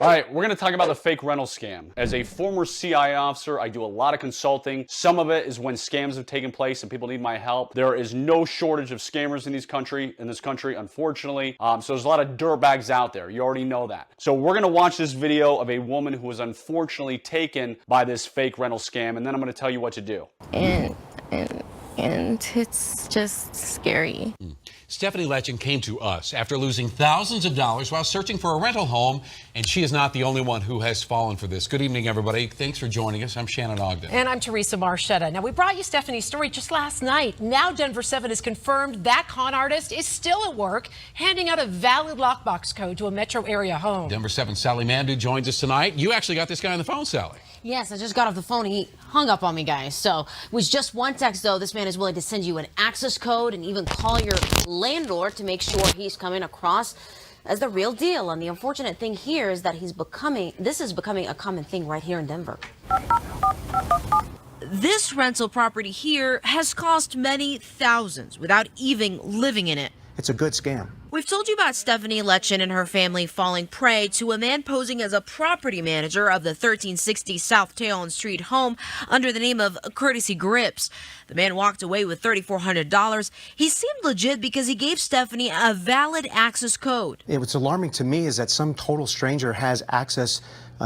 All right, we're going to talk about the fake rental scam. As a former CIA officer, I do a lot of consulting. Some of it is when scams have taken place and people need my help. There is no shortage of scammers in this country, unfortunately. So there's a lot of dirtbags out there. You already know that. So we're going to watch this video of a woman who was unfortunately taken by this fake rental scam, and then I'm going to tell you what to do. And it's just scary. Stephanie Letchen came to us after losing thousands of dollars while searching for a rental home, and she is not the only one who has fallen for this. Good evening, everybody. Thanks for joining us. I'm Shannon Ogden. And I'm Teresa Marchetta. Now, we brought you Stephanie's story just last night. Now Denver 7 has confirmed that con artist is still at work, handing out a valid lockbox code to a metro area home. Denver 7 Sally Mandu joins us tonight. You actually got this guy on the phone, Sally. Yes, I just got off the phone and he hung up on me, guys. So it was just one text, though. This man is willing to send you an access code and even call your landlord to make sure he's coming across as the real deal. And the unfortunate thing here is that this is becoming a common thing right here in Denver. This rental property here has cost many thousands without even living in it. It's a good scam. We've told you about Stephanie Letchen and her family falling prey to a man posing as a property manager of the 1360 South Talon Street home under the name of Courtesy Grips. The man walked away with $3,400. He seemed legit because he gave Stephanie a valid access code. What's alarming to me is that some total stranger has access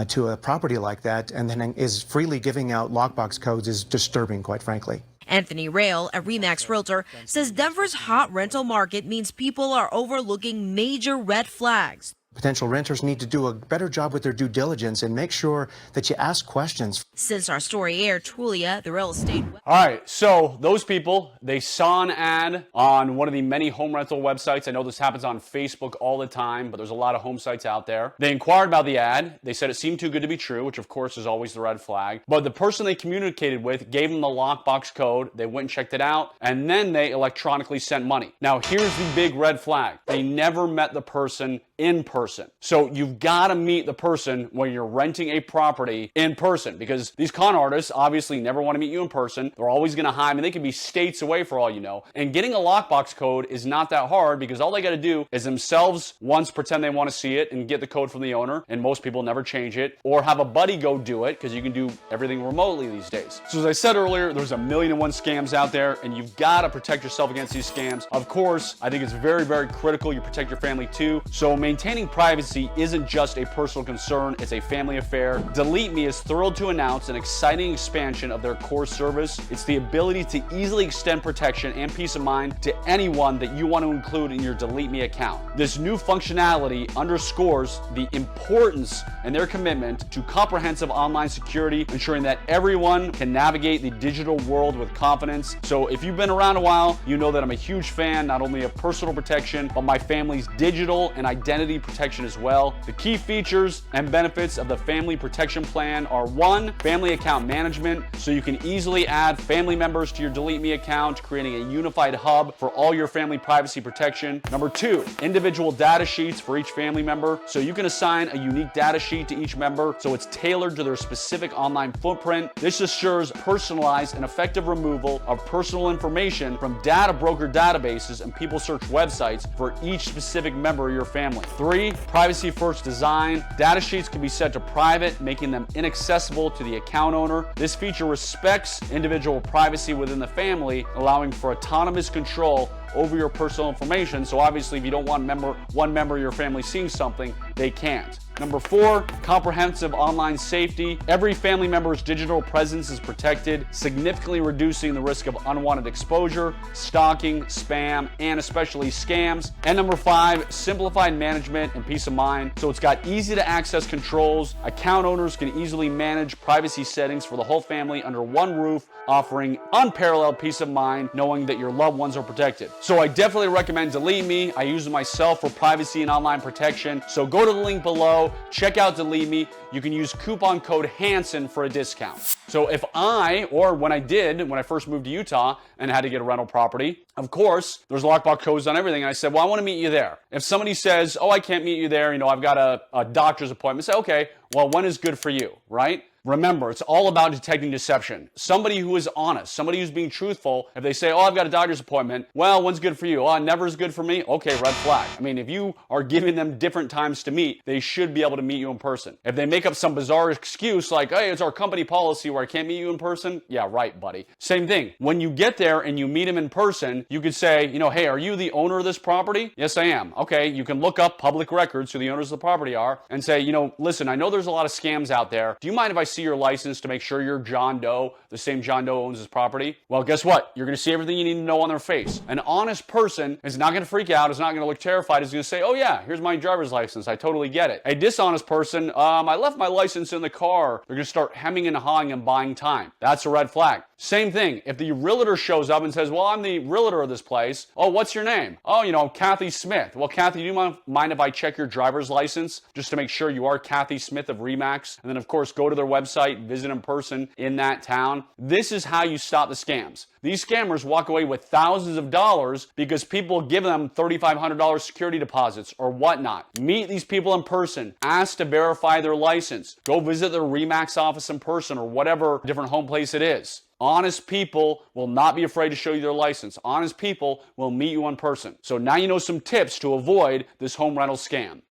to a property like that and then is freely giving out lockbox codes is disturbing, quite frankly. Anthony Rail, a RE/MAX realtor, says Denver's hot rental market means people are overlooking major red flags. Potential renters need to do a better job with their due diligence and make sure that you ask questions. Since our story aired, Trulia, the real estate... All right, so those people, they saw an ad on one of the many home rental websites. I know this happens on Facebook all the time, but there's a lot of home sites out there. They inquired about the ad. They said it seemed too good to be true, which of course is always the red flag. But the person they communicated with gave them the lockbox code. They went and checked it out, and then they electronically sent money. Now, here's the big red flag. They never met the person in person. So you've got to meet the person when you're renting a property in person, because these con artists obviously never want to meet you in person. They're always going to hide, and they can be states away for all you know. And getting a lockbox code is not that hard, because all they got to do is themselves once pretend they want to see it and get the code from the owner, and most people never change it, or have a buddy go do it, because you can do everything remotely these days. So as I said earlier, there's 1,000,001 scams out there, and you've got to protect yourself against these scams. Of course, I think it's very, very critical you protect your family too. So maintaining privacy isn't just a personal concern, it's a family affair. Delete Me is thrilled to announce an exciting expansion of their core service. It's the ability to easily extend protection and peace of mind to anyone that you want to include in your Delete Me account. This new functionality underscores the importance and their commitment to comprehensive online security, ensuring that everyone can navigate the digital world with confidence. So if you've been around a while, you know that I'm a huge fan, not only of personal protection, but my family's digital and identity protection as well. The key features and benefits of the Family Protection Plan are: 1, family account management, so you can easily add family members to your Delete Me account, creating a unified hub for all your family privacy protection. Number 2, individual data sheets for each family member, so you can assign a unique data sheet to each member so it's tailored to their specific online footprint. This assures personalized and effective removal of personal information from data broker databases and people search websites for each specific member of your family. 3, privacy first design. Data sheets can be set to private, making them inaccessible to the account owner. This feature respects individual privacy within the family, allowing for autonomous control over your personal information. So obviously, if you don't want one member of your family seeing something, they can't. Number 4, comprehensive online safety. Every family member's digital presence is protected, significantly reducing the risk of unwanted exposure, stalking, spam, and especially scams. And number 5, simplified management and peace of mind. So it's got easy to access controls. Account owners can easily manage privacy settings for the whole family under one roof, offering unparalleled peace of mind knowing that your loved ones are protected. So I definitely recommend Delete Me. I use it myself for privacy and online protection. So go to the link below, check out Delete Me. You can use coupon code Hanson for a discount. So if when I first moved to Utah and had to get a rental property, of course, there's lockbox codes on everything. And I said, well, I want to meet you there. If somebody says, oh, I can't meet you there, I've got a doctor's appointment, say, okay, well, when is good for you, right? Remember, it's all about detecting deception. Somebody who is honest, somebody who's being truthful, if they say, oh, I've got a doctor's appointment, well, when's good for you? Oh, never is good for me? Okay, red flag. I mean, if you are giving them different times to meet, they should be able to meet you in person. If they make up some bizarre excuse like, hey, it's our company policy where I can't meet you in person, yeah, right, buddy. Same thing. When you get there and you meet them in person, you could say, hey, are you the owner of this property? Yes, I am. Okay, you can look up public records who the owners of the property are and say, listen, I know there's a lot of scams out there. Do you mind if I see your license to make sure you're John Doe, the same John Doe owns this property? Well, guess what? You're going to see everything you need to know on their face. An honest person is not going to freak out, is not going to look terrified, is going to say, oh yeah, here's my driver's license. I totally get it. A dishonest person, I left my license in the car. They're going to start hemming and hawing and buying time. That's a red flag. Same thing. If the realtor shows up and says, well, I'm the realtor of this place. Oh, what's your name? Oh, Kathy Smith. Well, Kathy, do you mind if I check your driver's license just to make sure you are Kathy Smith of Remax? And then, of course, go to their website, visit in person in that town. This is how you stop the scams. These scammers walk away with thousands of dollars because people give them $3,500 security deposits or whatnot. Meet these people in person. Ask to verify their license. Go visit their Remax office in person or whatever different home place it is. Honest people will not be afraid to show you their license. Honest people will meet you in person. So now you know some tips to avoid this home rental scam.